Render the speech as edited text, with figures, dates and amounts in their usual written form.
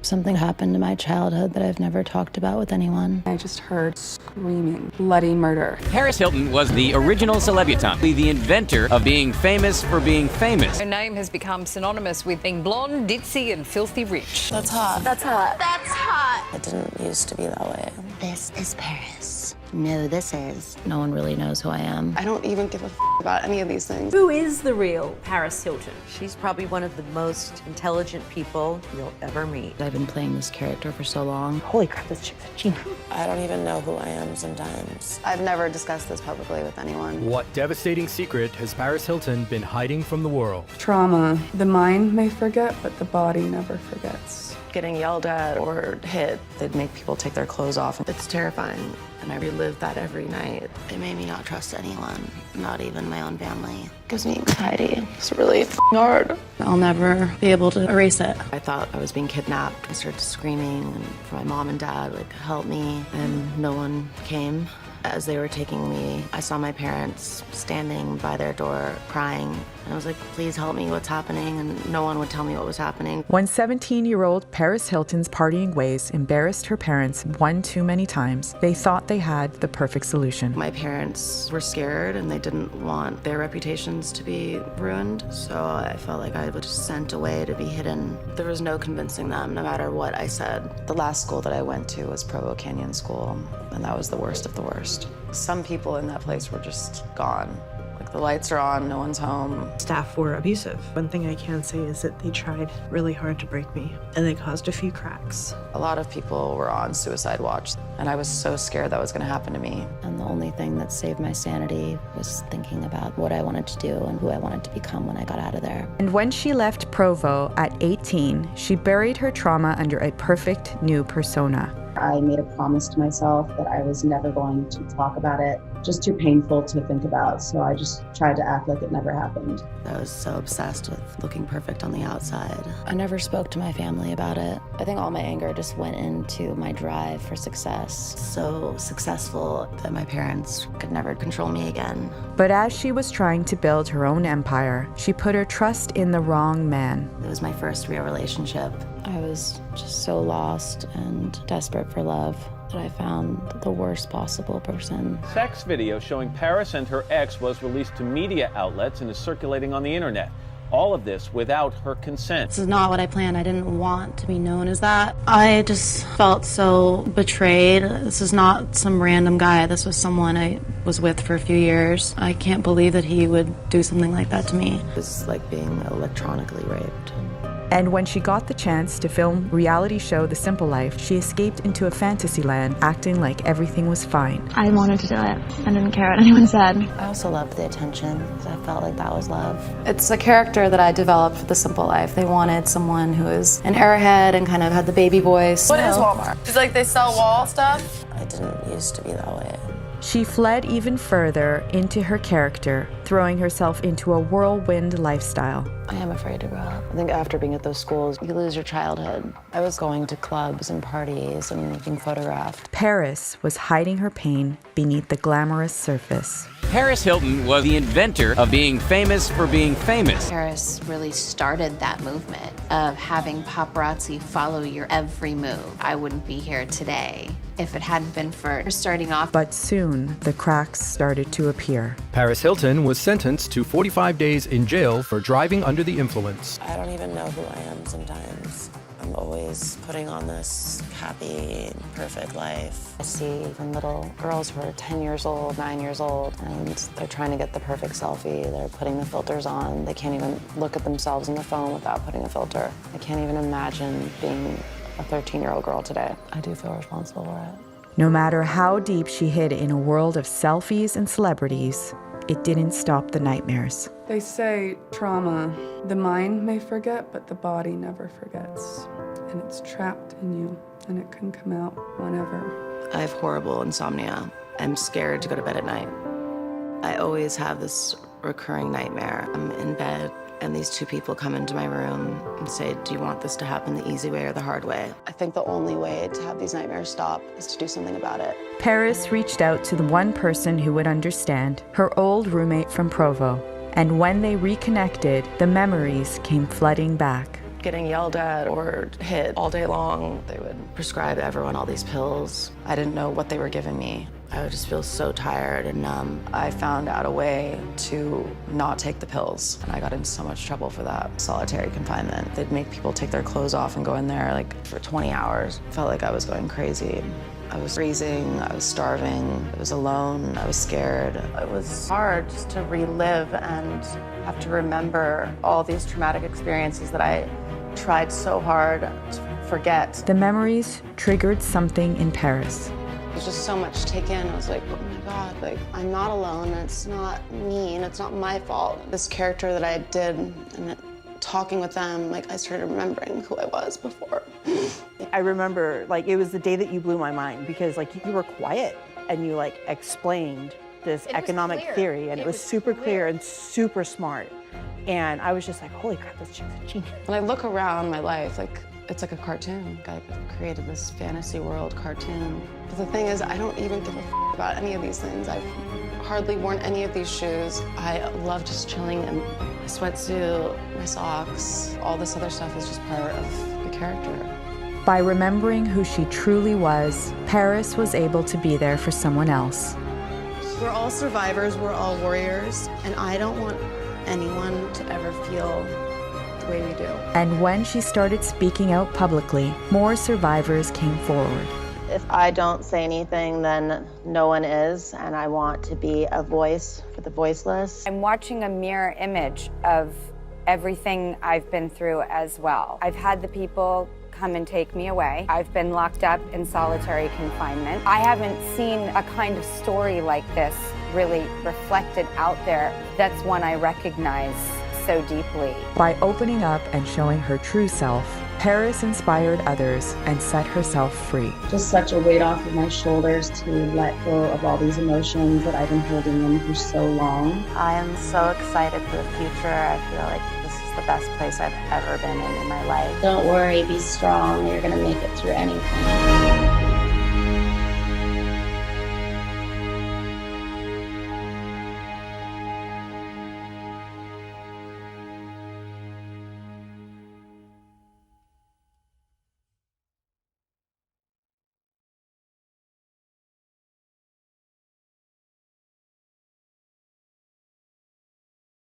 Something happened in my childhood that I've never talked about with anyone. I just heard screaming, bloody murder. Paris Hilton was the original celebutante, the inventor of being famous for being famous. Her name has become synonymous with being blonde, ditzy, and filthy rich. That's hot. That's hot. That's hot. It didn't used to be that way. This is Paris. No, this is. No one really knows who I am. I don't even give a about any of these things. Who is the real Paris Hilton? She's probably one of the most intelligent people you'll ever meet. I've been playing this character for so long. Holy crap, this chick's a genius. I don't even know who I am sometimes. I've never discussed this publicly with anyone. What devastating secret has Paris Hilton been hiding from the world? Trauma. The mind may forget, but the body never forgets. Getting yelled at or hit, they'd make people take their clothes off. It's terrifying, and I relive that every night. It made me not trust anyone, not even my own family. It gives me anxiety. It's really hard. I'll never be able to erase it. I thought I was being kidnapped. I started screaming for my mom and dad, like, help me, and no one came. As they were taking me, I saw my parents standing by their door crying. And I was like, please help me, what's happening? And no one would tell me what was happening. When 17-year-old Paris Hilton's partying ways embarrassed her parents one too many times, they thought they had the perfect solution. My parents were scared and they didn't want their reputations to be ruined. So I felt like I was just sent away to be hidden. There was no convincing them, no matter what I said. The last school that I went to was Provo Canyon School, and that was the worst of the worst. Some people in that place were just gone. Like, the lights are on, no one's home. Staff were abusive. One thing I can say is that they tried really hard to break me, and they caused a few cracks. A lot of people were on suicide watch, and I was so scared that was gonna happen to me. And the only thing that saved my sanity was thinking about what I wanted to do and who I wanted to become when I got out of there. And when she left Provo at 18, she buried her trauma under a perfect new persona. I made a promise to myself that I was never going to talk about it. Just too painful to think about, so I just tried to act like it never happened. I was so obsessed with looking perfect on the outside. I never spoke to my family about it. I think all my anger just went into my drive for success. So successful that my parents could never control me again. But as she was trying to build her own empire, she put her trust in the wrong man. It was my first real relationship. I was just so lost and desperate for love that I found the worst possible person. Sex video showing Paris and her ex was released to media outlets and is circulating on the internet. All of this without her consent. This is not what I planned. I didn't want to be known as that. I just felt so betrayed. This is not some random guy. This was someone I was with for a few years. I can't believe that he would do something like that to me. It was like being electronically raped. And when she got the chance to film reality show The Simple Life, she escaped into a fantasy land, acting like everything was fine. I wanted to do it. I didn't care what anyone said. I also loved the attention. I felt like that was love. It's a character that I developed for The Simple Life. They wanted someone who was an airhead and kind of had the baby voice. What is Walmart? It's like they sell wall stuff? I didn't used to be that way. She fled even further into her character, throwing herself into a whirlwind lifestyle. I am afraid to grow up. I think after being at those schools, you lose your childhood. I was going to clubs and parties and being photographed. Paris was hiding her pain beneath the glamorous surface. Paris Hilton was the inventor of being famous for being famous. Paris really started that movement of having paparazzi follow your every move. I wouldn't be here today if it hadn't been for starting off. But soon, the cracks started to appear. Paris Hilton was sentenced to 45 days in jail for driving under the influence. I don't even know who I am sometimes. I'm always putting on this happy, perfect life. I see even little girls who are 10 years old, 9 years old, and they're trying to get the perfect selfie. They're putting the filters on. They can't even look at themselves in the phone without putting a filter. I can't even imagine being a 13-year-old girl today. I do feel responsible for it. No matter how deep she hid in a world of selfies and celebrities, it didn't stop the nightmares. They say trauma. The mind may forget, but the body never forgets. And it's trapped in you, and it can come out whenever. I have horrible insomnia. I'm scared to go to bed at night. I always have this recurring nightmare. I'm in bed, and these two people come into my room and say, do you want this to happen the easy way or the hard way? I think the only way to have these nightmares stop is to do something about it. Paris reached out to the one person who would understand, her old roommate from Provo. And when they reconnected, the memories came flooding back. getting yelled at or hit all day long. They would prescribe everyone all these pills. I didn't know what they were giving me. I would just feel so tired and numb. I found out a way to not take the pills, and I got into so much trouble for that. Solitary confinement. They'd make people take their clothes off and go in there like for 20 hours. Felt like I was going crazy. I was freezing, I was starving, I was alone, I was scared. It was hard just to relive and have to remember all these traumatic experiences that I tried so hard to forget. The memories triggered something in Paris. There's just so much to take in. I was like, oh my God, like, I'm not alone, and it's not me, and it's not my fault. This character that I did, and talking with them, like, I started remembering who I was before. I remember, like, it was the day that you blew my mind, because, like, you were quiet, and you, like, explained this economic theory, and it was super clear and super smart. And I was just like, holy crap, this chick's a genius. When I look around my life, like, it's like a cartoon. I created this fantasy world cartoon. But the thing is, I don't even give a about any of these things. I've hardly worn any of these shoes. I love just chilling in my sweatsuit, my socks. All this other stuff is just part of the character. By remembering who she truly was, Paris was able to be there for someone else. We're all survivors, we're all warriors, and I don't want anyone to ever feel the way we do. And when she started speaking out publicly, more survivors came forward. If I don't say anything, then no one is, and I want to be a voice for the voiceless. I'm watching a mirror image of everything I've been through as well. I've had the people come and take me away. I've been locked up in solitary confinement. I haven't seen a kind of story like this really reflected out there. That's one I recognize so deeply. By opening up and showing her true self, Paris inspired others and set herself free. Just such a weight off of my shoulders to let go of all these emotions that I've been holding in for so long. I am so excited for the future. I feel like this is the best place I've ever been in my life. Don't worry, be strong. You're gonna make it through anything.